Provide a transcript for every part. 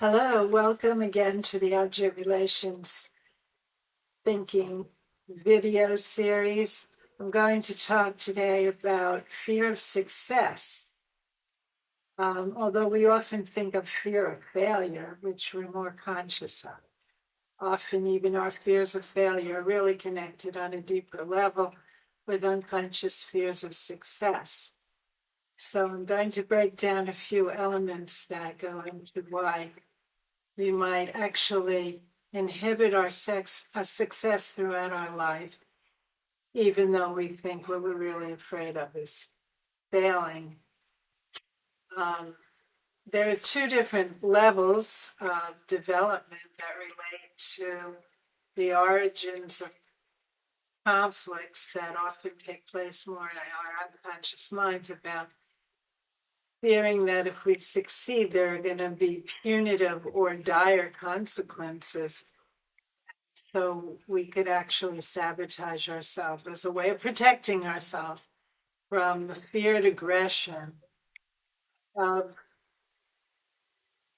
Hello, welcome again to the Object Relations Thinking video series. I'm going to talk today about fear of success. Although we often think of fear of failure, which we're more conscious of. Often even our fears of failure are really connected on a deeper level with unconscious fears of success. So I'm going to break down a few elements that go into why we might actually inhibit our success throughout our life, even though we think what we're really afraid of is failing. Um, there are two different levels of development that relate to the origins of conflicts that often take place more in our unconscious minds about fearing that if we succeed, there are going to be punitive or dire consequences. So we could actually sabotage ourselves as a way of protecting ourselves from the feared aggression of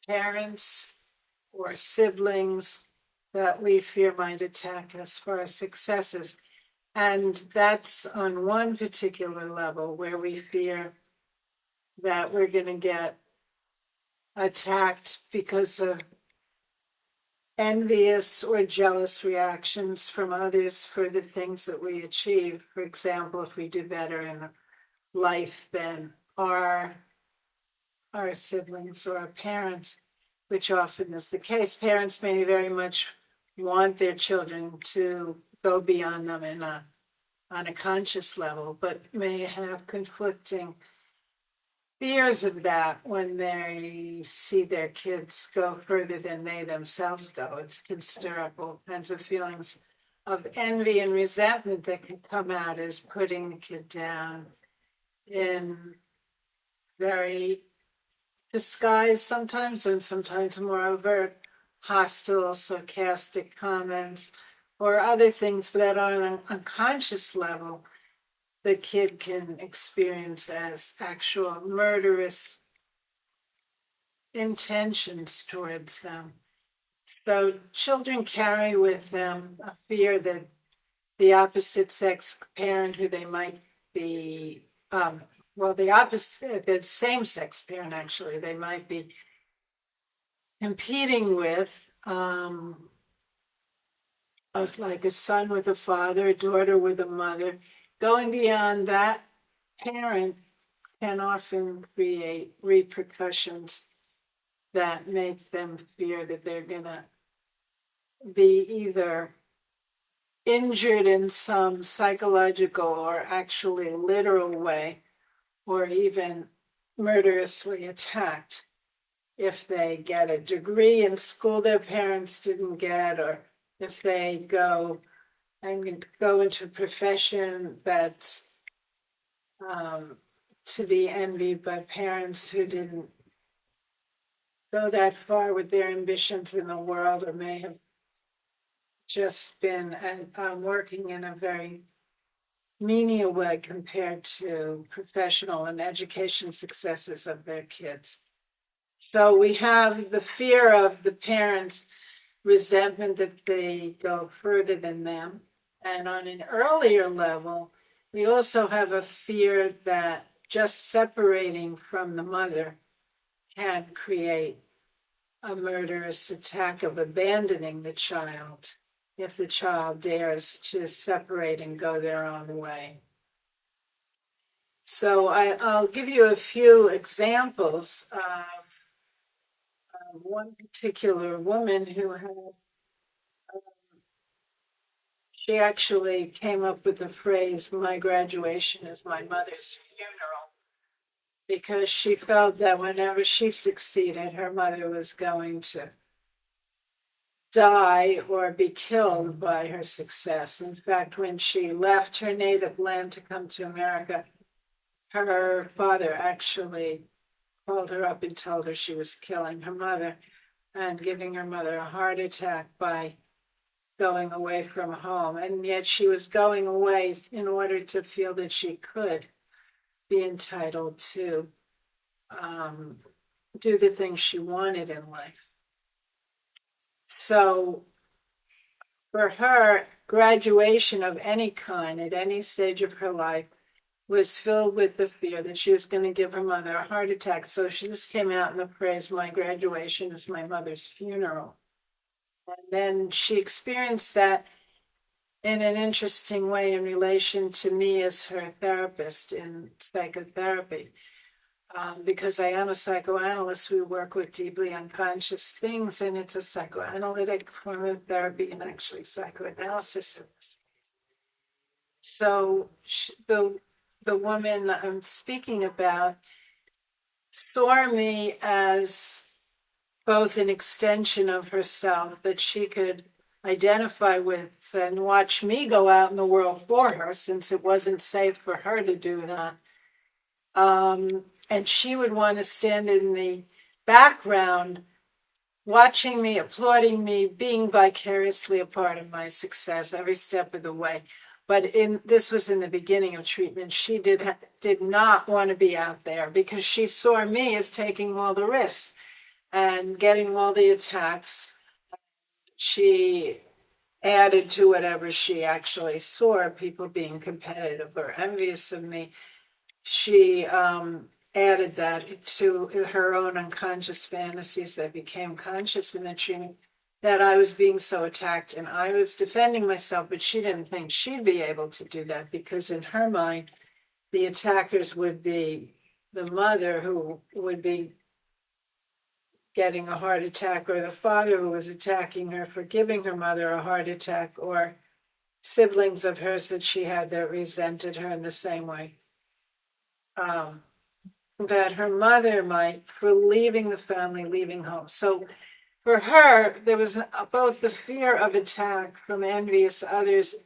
parents or siblings that we fear might attack us for our successes. And that's on one particular level where we fear that we're going to get attacked because of envious or jealous reactions from others for the things that we achieve. For example, if we do better in life than our siblings or our parents, which often is the case. Parents may very much want their children to go beyond them on a conscious level, but may have conflicting fears of that when they see their kids go further than they themselves go. It can stir up all kinds of feelings of envy and resentment that can come out as putting the kid down in very disguised sometimes, and sometimes more overt, hostile, sarcastic comments, or other things that on an unconscious level the kid can experience as actual murderous intentions towards them. So children carry with them a fear that the opposite sex parent who they might be, the same sex parent actually, they might be competing with, like a son with a father, a daughter with a mother. Going beyond that parent can often create repercussions that make them fear that they're going to be either injured in some psychological or actually literal way, or even murderously attacked if they get a degree in school their parents didn't get, or if they go into a profession that's to be envied by parents who didn't go that far with their ambitions in the world, or may have just been working in a very menial way compared to professional and education successes of their kids. So we have the fear of the parents' resentment that they go further than them. And on an earlier level, we also have a fear that just separating from the mother can create a murderous attack of abandoning the child if the child dares to separate and go their own way. So I'll give you a few examples of one particular woman who had, she actually came up with the phrase, "My graduation is my mother's funeral," because she felt that whenever she succeeded, her mother was going to die or be killed by her success. In fact, when she left her native land to come to America, her father actually called her up and told her she was killing her mother and giving her mother a heart attack by going away from home. And yet she was going away in order to feel that she could be entitled to do the things she wanted in life. So for her, graduation of any kind at any stage of her life was filled with the fear that she was going to give her mother a heart attack. So she just came out in the phrase, my graduation is my mother's funeral. And then she experienced that in an interesting way in relation to me as her therapist in psychotherapy. Because I am a psychoanalyst, we work with deeply unconscious things, and it's a psychoanalytic form of therapy and actually psychoanalysis. So the woman I'm speaking about saw me as both an extension of herself that she could identify with and watch me go out in the world for her, since it wasn't safe for her to do that. And she would want to stand in the background, watching me, applauding me, being vicariously a part of my success every step of the way. But this was in the beginning of treatment. She did not want to be out there because she saw me as taking all the risks and getting all the attacks. She added to whatever she actually saw, people being competitive or envious of me. She added that to her own unconscious fantasies that became conscious in the treatment, that I was being so attacked and I was defending myself, but she didn't think she'd be able to do that because in her mind, the attackers would be the mother who would be getting a heart attack, or the father who was attacking her for giving her mother a heart attack, or siblings of hers that she had that resented her in the same way. That her mother might, for leaving the family, leaving home. So for her, there was both the fear of attack from envious others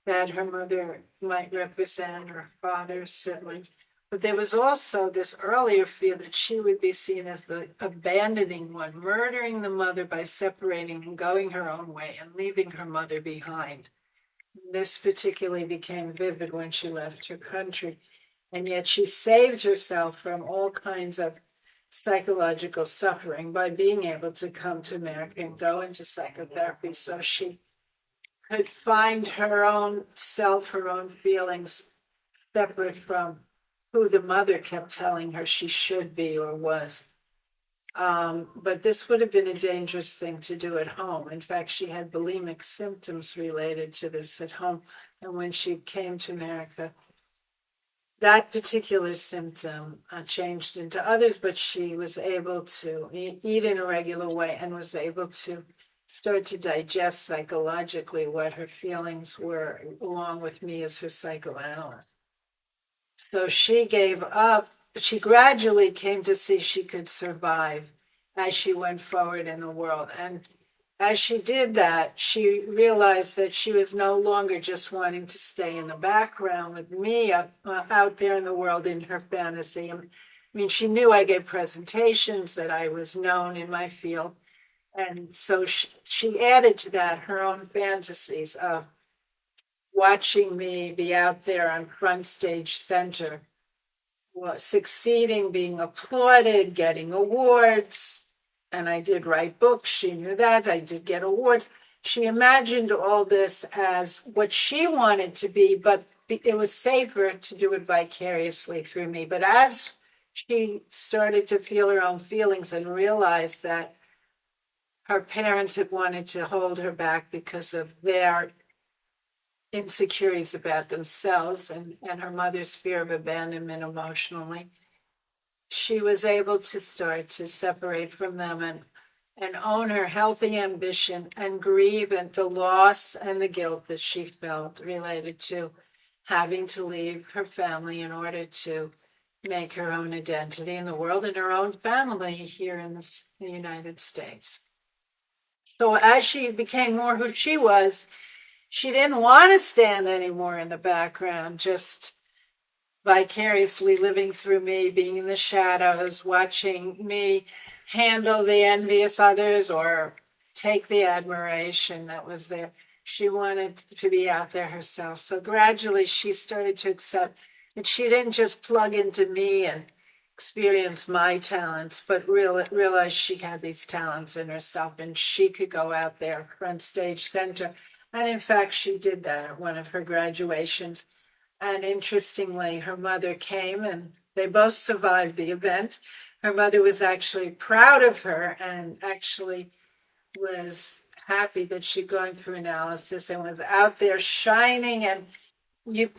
that her mother might represent, her father's siblings. But there was also this earlier fear that she would be seen as the abandoning one, murdering the mother by separating and going her own way and leaving her mother behind. This particularly became vivid when she left her country. And yet she saved herself from all kinds of psychological suffering by being able to come to America and go into psychotherapy so she could find her own self, her own feelings, separate from who the mother kept telling her she should be or was. But this would have been a dangerous thing to do at home. In fact, she had bulimic symptoms related to this at home. And when she came to America, that particular symptom changed into others, but she was able to eat in a regular way and was able to start to digest psychologically what her feelings were, along with me as her psychoanalyst. So she gave up. She gradually came to see she could survive as she went forward in the world. And as she did that, she realized that she was no longer just wanting to stay in the background with me out there in the world in her fantasy. I mean, she knew I gave presentations, that I was known in my field. And so she added to that her own fantasies of watching me be out there on front stage center, succeeding, being applauded, getting awards. And I did write books. She knew that. I did get awards. She imagined all this as what she wanted to be, but it was safer to do it vicariously through me. But as she started to feel her own feelings and realized that her parents had wanted to hold her back because of their insecurities about themselves and her mother's fear of abandonment emotionally, she was able to start to separate from them and own her healthy ambition and grieve at the loss and the guilt that she felt related to having to leave her family in order to make her own identity in the world and her own family here in the United States. So as she became more who she was, she didn't want to stand anymore in the background, just vicariously living through me, being in the shadows, watching me handle the envious others or take the admiration that was there. She wanted to be out there herself. So gradually she started to accept that she didn't just plug into me and experience my talents, but realize she had these talents in herself and she could go out there front stage center. And in fact, she did that at one of her graduations. And interestingly, her mother came and they both survived the event. Her mother was actually proud of her and actually was happy that she'd gone through analysis and was out there shining and you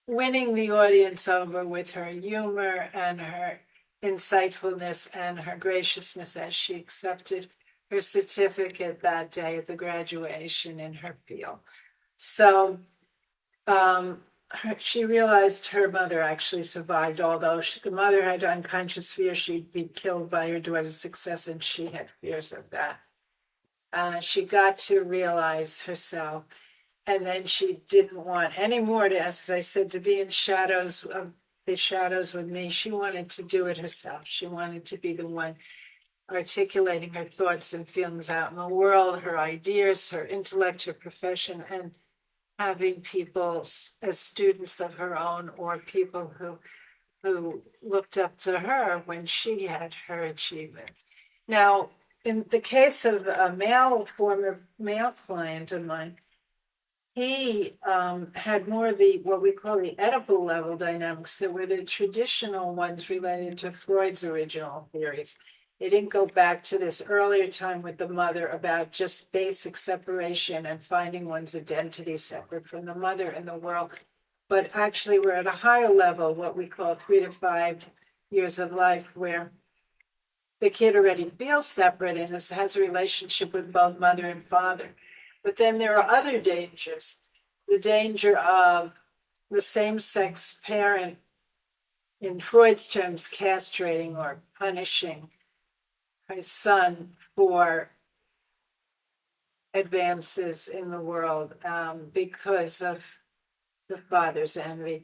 winning the audience over with her humor and her insightfulness and her graciousness as she accepted her certificate that day at the graduation in her field. So she realized her mother actually survived, although the mother had unconscious fear she'd be killed by her daughter's success, and she had fears of that. She got to realize herself, and then she didn't want any more to, as I said, to be in the shadows with me. She wanted to do it herself. She wanted to be the one articulating her thoughts and feelings out in the world, her ideas, her intellect, her profession, and having people as students of her own or people who looked up to her when she had her achievements. Now, in the case of a former male client of mine, he had more of the what we call the Oedipal level dynamics that were the traditional ones related to Freud's original theories. They didn't go back to this earlier time with the mother about just basic separation and finding one's identity separate from the mother and the world, but actually we're at a higher level, what we call 3 to 5 years of life, where the kid already feels separate and has a relationship with both mother and father. But then there are other dangers. The danger of the same-sex parent, in Freud's terms, castrating or punishing his son for advances in the world because of the father's envy,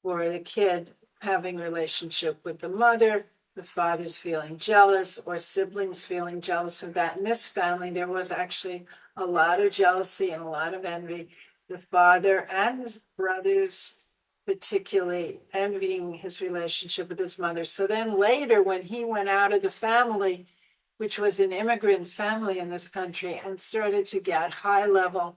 or the kid having a relationship with the mother, the father's feeling jealous, or siblings feeling jealous of that. In this family, there was actually a lot of jealousy and a lot of envy. The father and his brothers particularly envying his relationship with his mother. So then later, when he went out of the family, which was an immigrant family in this country, and started to get high-level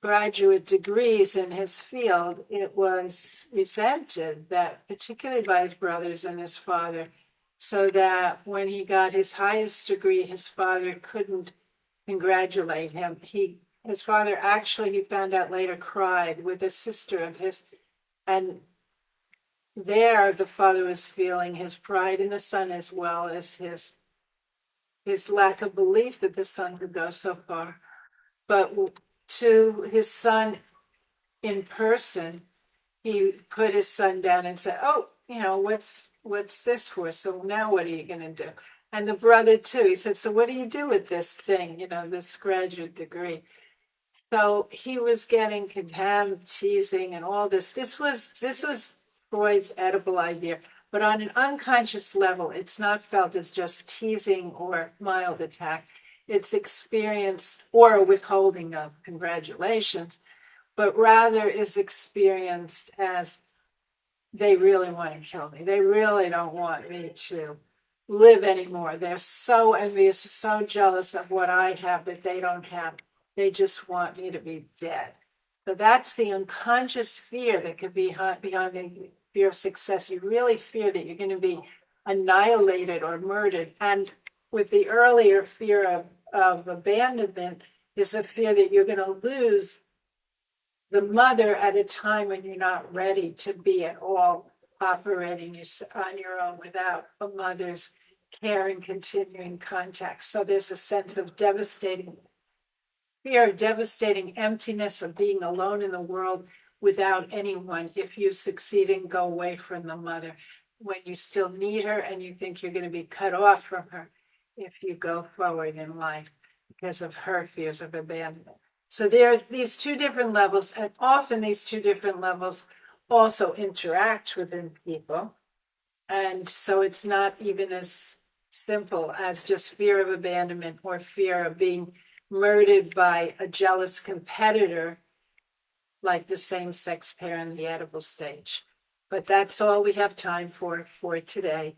graduate degrees in his field, it was resented, that particularly by his brothers and his father, so that when he got his highest degree, his father couldn't congratulate him. His father actually, he found out later, cried with a sister of his, and there the father was feeling his pride in the son as well as his lack of belief that the son could go so far. But to his son in person, he put his son down and said, "Oh, what's this for? So now what are you going to do?" And the brother too, he said, "So what do you do with this thing, this graduate degree?" So he was getting contempt, teasing, and all this. This was Freud's Oedipal idea. But on an unconscious level, it's not felt as just teasing or mild attack. It's experienced, or a withholding of congratulations, but rather is experienced as they really want to kill me. They really don't want me to live anymore. They're so envious, so jealous of what I have that they don't have. They just want me to be dead. So that's the unconscious fear that could be behind the fear of success. You really fear that you're going to be annihilated or murdered. And with the earlier fear of abandonment is a fear that you're going to lose the mother at a time when you're not ready to be at all operating on your own without a mother's care and continuing contact. So there's a sense of devastating fear, devastating emptiness of being alone in the world without anyone if you succeed and go away from the mother, when you still need her and you think you're going to be cut off from her if you go forward in life because of her fears of abandonment. So there are these two different levels, and often these two different levels also interact within people. And so it's not even as simple as just fear of abandonment or fear of being murdered by a jealous competitor, like the same-sex pair in the Oedipal stage. But that's all we have time for today.